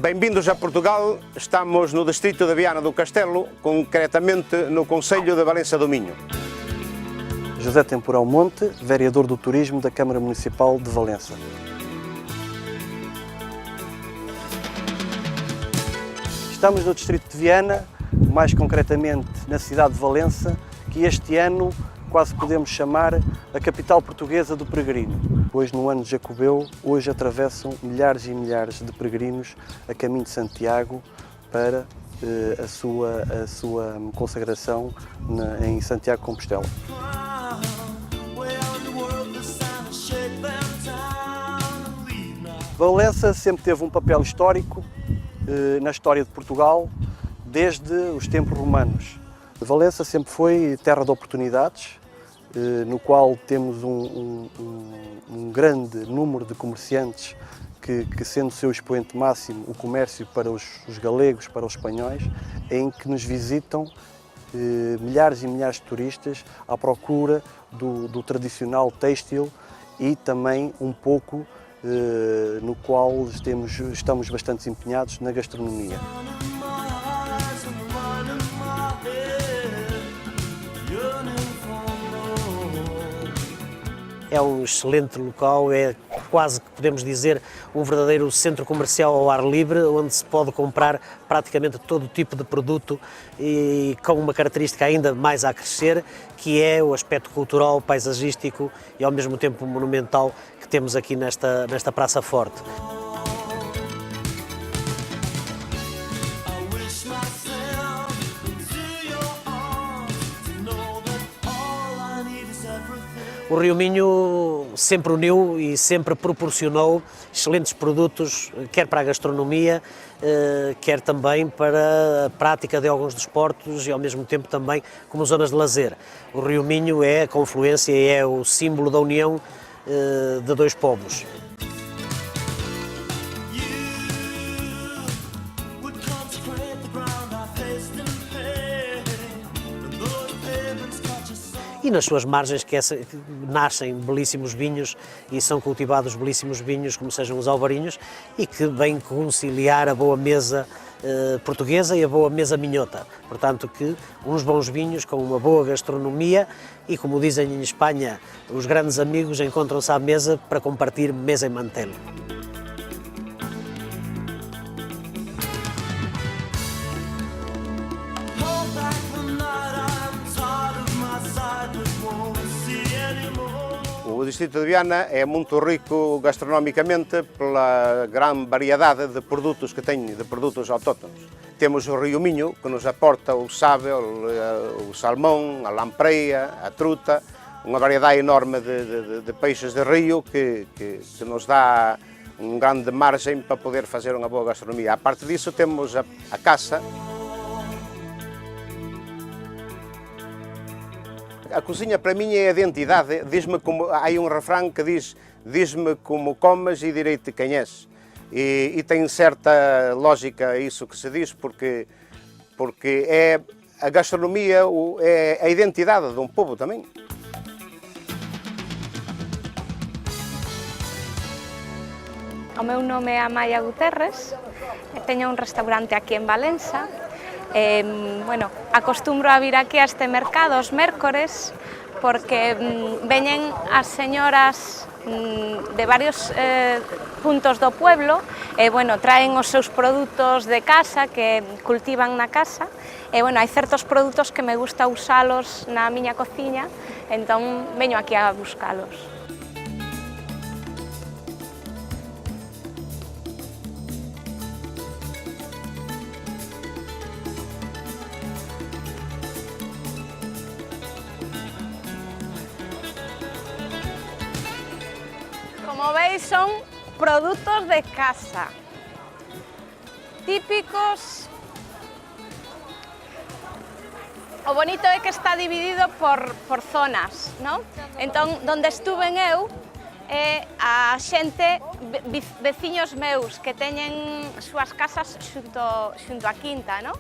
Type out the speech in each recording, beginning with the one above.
Bem-vindos a Portugal, estamos no distrito de Viana do Castelo, concretamente no concello de Valença do Minho. José Temporal Monte, vereador do Turismo da Câmara Municipal de Valença. Estamos no distrito de Viana, mais concretamente na cidade de Valença, que este ano quase podemos chamar a capital portuguesa do peregrino, pois no ano de Jacobeu hoje atravessam milhares e milhares de peregrinos a caminho de Santiago para a sua consagração em Santiago de Compostela. Valença sempre teve um papel histórico na história de Portugal desde os tempos romanos. Valença sempre foi terra de oportunidades, no qual temos um grande número de comerciantes que sendo o seu expoente máximo o comércio para os galegos, para os espanhóis, em que nos visitam milhares e milhares de turistas à procura do tradicional têxtil e também um pouco no qual estamos bastante empenhados na gastronomia. É um excelente local, é quase que podemos dizer um verdadeiro centro comercial ao ar livre, onde se pode comprar praticamente todo tipo de produto e com uma característica ainda mais a crescer, que é o aspecto cultural, paisagístico e ao mesmo tempo monumental que temos aqui nesta Praça Forte. O Rio Minho sempre uniu e sempre proporcionou excelentes produtos, quer para a gastronomia, quer também para a prática de alguns desportos e ao mesmo tempo também como zonas de lazer. O Rio Minho é a confluência e é o símbolo da união de dois povos. E nas suas margens que nascem belíssimos vinhos e são cultivados belíssimos vinhos, como sejam os alvarinhos, e que vêm conciliar a boa mesa portuguesa e a boa mesa minhota. Portanto, que uns bons vinhos com uma boa gastronomia e, como dizem em Espanha, os grandes amigos encontram-se à mesa para compartilhar mesa e mantel. O distrito de Viana é muito rico gastronomicamente pela grande variedade de produtos que tem, de produtos autóctonos. Temos o Rio Minho, que nos aporta o save, o salmão, a lampreia, a truta, uma variedade enorme de peixes de rio que nos dá uma grande margem para poder fazer uma boa gastronomia. A parte disso temos a caça. A cozinha para mim é a identidade, diz-me como, há um refrão que diz-me como comes e direi-te quem és. E tem certa lógica isso que se diz, porque é a gastronomia, é a identidade de um povo também. O meu nome é Amaia Guterres, teño un restaurante aquí en Valença. Bueno, acostumbro a vir aquí a este mercado os mércores porque veñen as señoras de varios puntos do pueblo e, bueno, traen os seus produtos de casa que cultivan na casa e, bueno, hai certos produtos que me gusta usalos na miña cociña, entón veño aquí a buscalos. Como veis, son produtos de casa, típicos. O bonito é que está dividido por zonas, non? Entón, donde estuven eu, é a xente, veciños meus, que teñen súas casas xunto á quinta, non?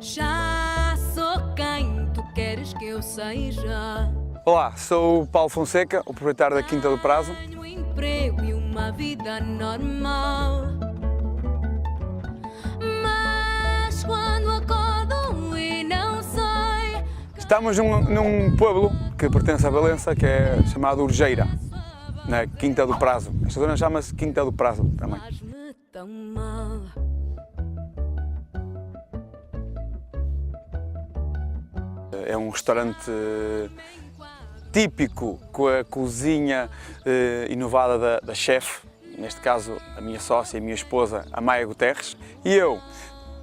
Já sou quem tu queres que eu seja. Olá, sou o Paulo Fonseca, o proprietário da Quinta do Prazo. Tenho um emprego e uma vida normal. Mas quando acordo e não sei. Estamos num pueblo que pertence a Valença, que é chamado Urgeira, na Quinta do Prazo. Esta zona chama-se Quinta do Prazo também. Faz-me tão mal. É um restaurante típico, com a cozinha inovada da chefe, neste caso a minha sócia e a minha esposa, a Maia Guterres, e eu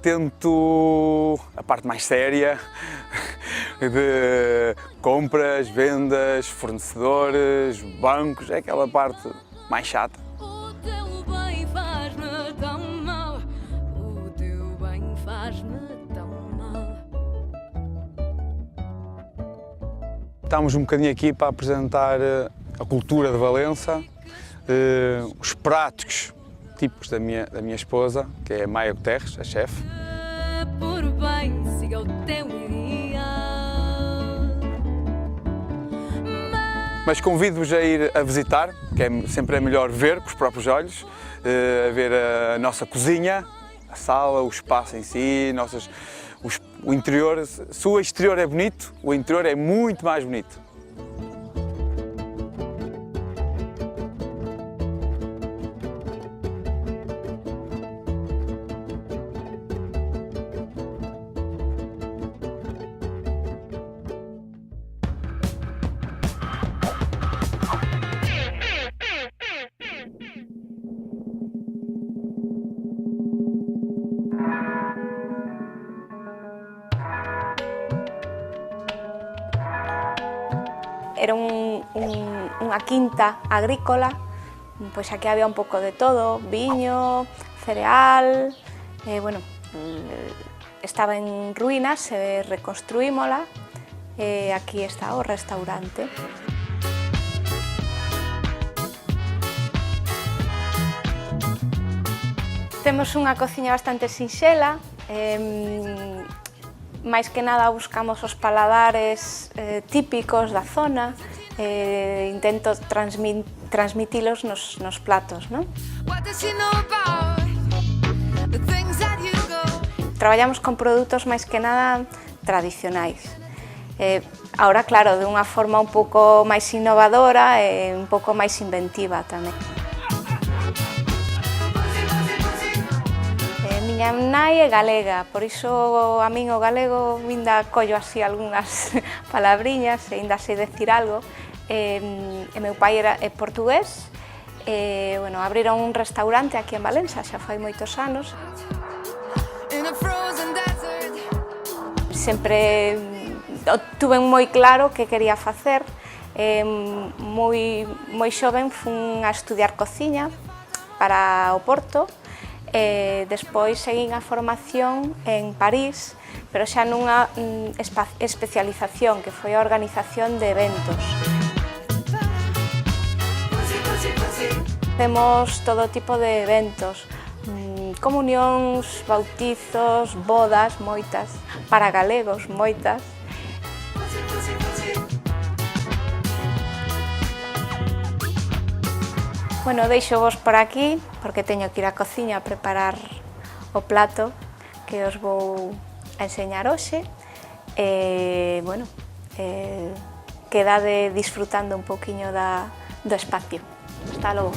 tento a parte mais séria de compras, vendas, fornecedores, bancos, é aquela parte mais chata. O teu bem faz-me tão mal. O teu bem faz-me tão mal. Estamos um bocadinho aqui para apresentar a cultura de Valença, os pratos típicos da minha esposa, que é a Maia Guterres, a chefe. Por bem, siga o teu ideal. Mas convido-vos a ir a visitar, que sempre é melhor ver com os próprios olhos, a ver a nossa cozinha, a sala, o espaço em si, o interior. Se o exterior é bonito, o interior é muito mais bonito. Era unha quinta agrícola, pois aquí había un pouco de todo, viño, cereal, bueno, estaba en ruínas, reconstruímola, e aquí está o restaurante. Temos unha cociña bastante sinxela, máis que nada buscamos os paladares típicos da zona, intento transmitilos nos platos, non? Traballamos con produtos máis que nada tradicionais. Ahora, claro, de unha forma un pouco máis innovadora e un pouco máis inventiva tamén. Miña nai é galega, por iso a min o galego ainda collo así algunhas palabriñas e ainda sei decir algo. E meu pai é portugués, e, bueno, abriron un restaurante aquí en Valença xa fai moitos anos. Sempre tuve moi claro que quería facer. Moi xoven fun a estudiar cociña para o Porto. Despois seguín a formación en París, pero xa nunha especialización que foi a organización de eventos. Temos todo tipo de eventos, comunións, bautizos, bodas, moitas, para galegos, moitas. Bueno, deixo-vos por aquí, porque teño que ir á cociña a preparar o plato que os vou a enseñar hoxe. Bueno, quedade disfrutando un poquinho do espacio. Hasta logo.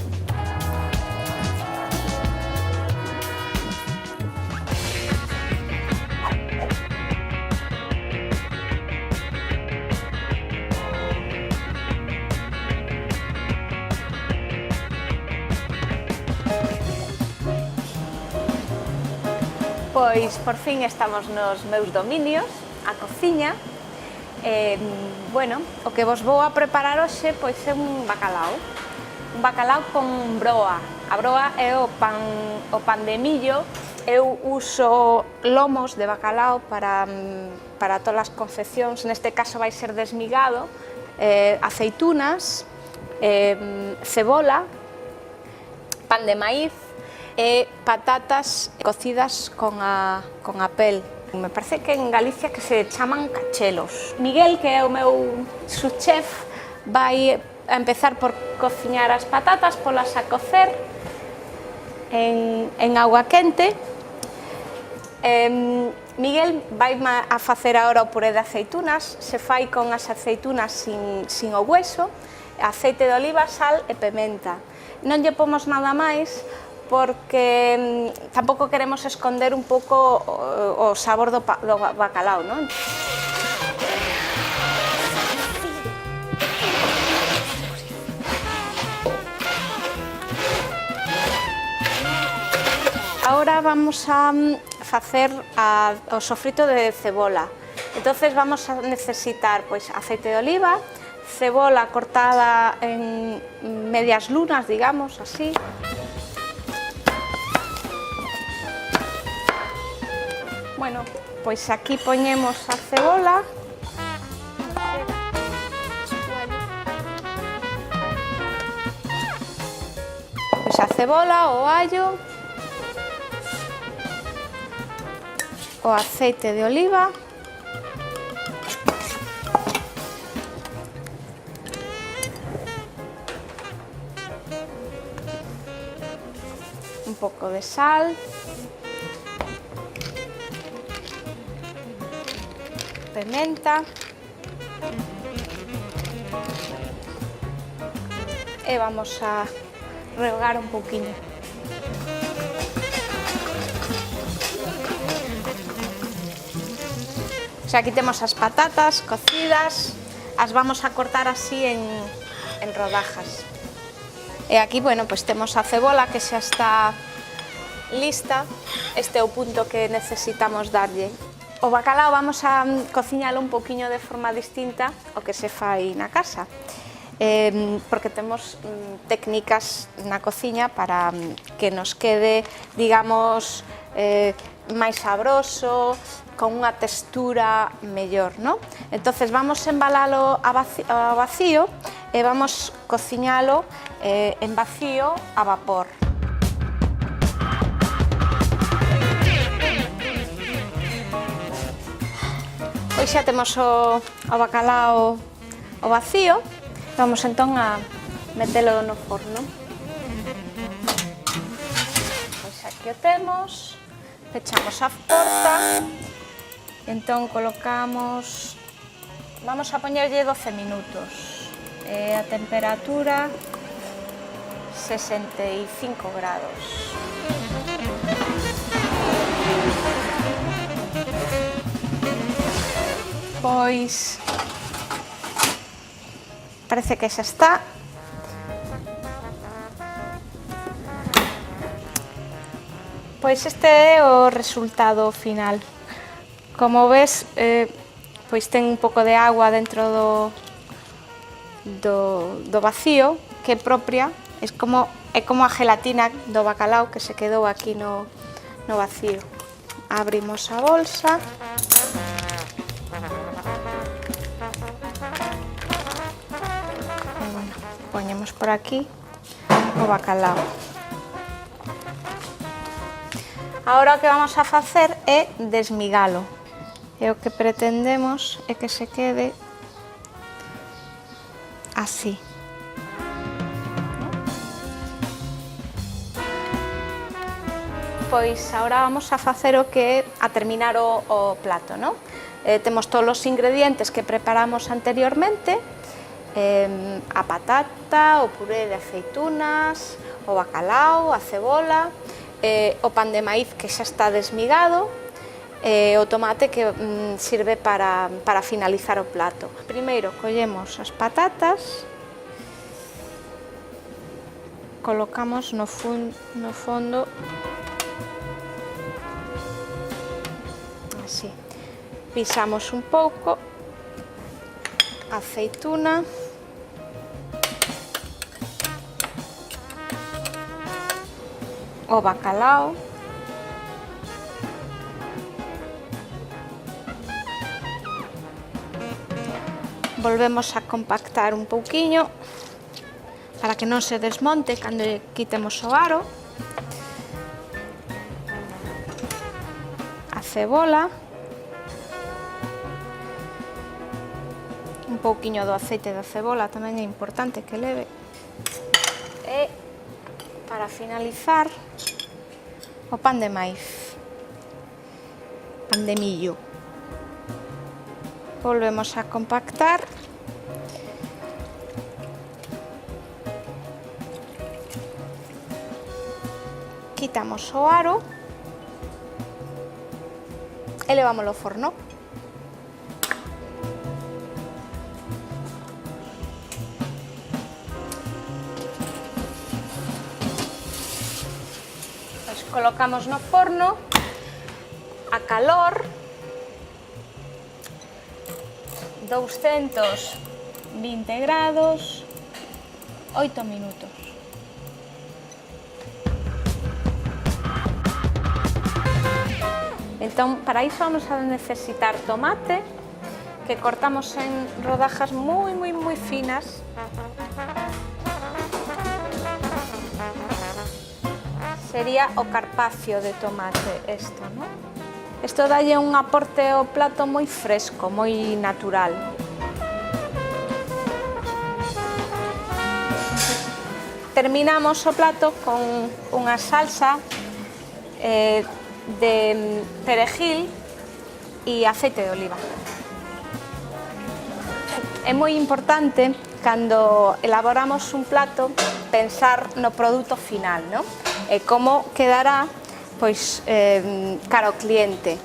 Pois, por fin, estamos nos meus dominios, a cociña. Bueno, o que vos vou a preparar hoxe pois é un bacalao. Un bacalao con broa. A broa é o pan de millo. Eu uso lomos de bacalao para todas as confeccións. Neste caso vai ser desmigado, aceitunas, cebola, pan de maíz, e patatas cocidas con a pel Me parece que en Galicia que se chaman cachelos. Miguel, que é o meu subchef, vai a empezar por cociñar as patatas, polas a cocer en agua quente. Miguel vai a facer agora o puré de aceitunas, se fai con as aceitunas sin o hueso, aceite de oliva, sal e pementa. Non lle pomos nada máis porque tampouco queremos esconder un pouco o sabor do bacalao, non? Ahora vamos a facer o sofrito de cebola. Entonces vamos a necesitar pois aceite de oliva, cebola cortada en medias lunas, digamos, así. Bueno, pois aquí poñemos a cebola. Pois a cebola, o allo, o aceite de oliva, un pouco de sal, pementa e vamos a rehogar un pouquiño. O sea, aquí temos as patatas cocidas, as vamos a cortar así en rodajas. E aquí, bueno, pues temos a cebola que xa está lista. Este é o punto que necesitamos darlle. O bacalao vamos a cociñalo un poquinho de forma distinta ao que se fai na casa, porque temos técnicas na cociña para que nos quede, digamos, máis sabroso, con unha textura mellor, ¿no? Entonces vamos a embalalo a vacío e vamos cociñalo en vacío a vapor. Pois xa temos o bacalao ao vacío, vamos entón a metelo no forno. Pois aquí o temos, pechamos a porta. Entón colocamos, vamos a poñerlle 12 minutos, a temperatura 65 grados. Pois parece que xa está. Pois este é o resultado final. Como ves, pois ten un pouco de agua dentro do vacío, que é propia, é como a gelatina do bacalao que se quedou aquí no vacío. Abrimos a bolsa. E, bueno, poñemos por aquí o bacalao. Agora o que vamos a facer é desmigalo. E o que pretendemos é que se quede así. Pois agora vamos a facer o que é a terminar o plato, non? Temos todos os ingredientes que preparamos anteriormente, a patata, o puré de aceitunas, o bacalao, a cebola, o pan de maíz que xa está desmigado, o tomate que sirve para finalizar o plato. Primeiro collemos as patatas, colocamos no fondo, así, pisamos un pouco, a aceituna, o bacalao, volvemos a compactar un pouquiño para que non se desmonte cando quitemos o aro, a cebola, pouquiño do aceite da cebola tamén é importante que leve. E para finalizar, o pan de maíz, pan de millo. Volvemos a compactar. Quitamos o aro e levámoslo ao forno. Pois colocamos no forno a calor 220 grados 8 minutos. Entón, para iso vamos a necesitar tomate, que cortamos en rodajas moi finas. Sería o carpaccio de tomate isto, non? Isto dalle un aporte ao plato moi fresco, moi natural. Terminamos o plato con unha salsa de perejil e aceite de oliva. É moi importante, cando elaboramos un plato, pensar no produto final, non? E como quedará, pois, cara ao cliente.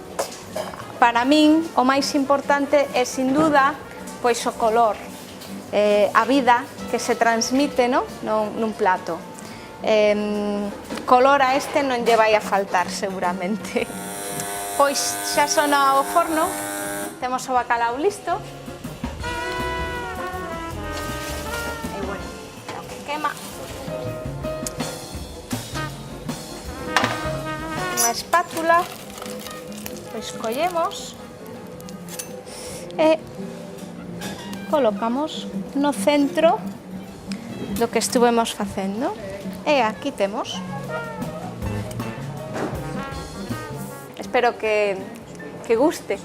Para min, o máis importante é, sin duda, pois o color, a vida que se transmite, non? Nun plato. Color a este non lle vai a faltar seguramente. Pois xa sona o forno, temos o bacalao listo. E bueno, o que quema. Unha espátula, pois collemos e colocamos no centro do que estuvemos facendo. E aquí temos. Espero que guste.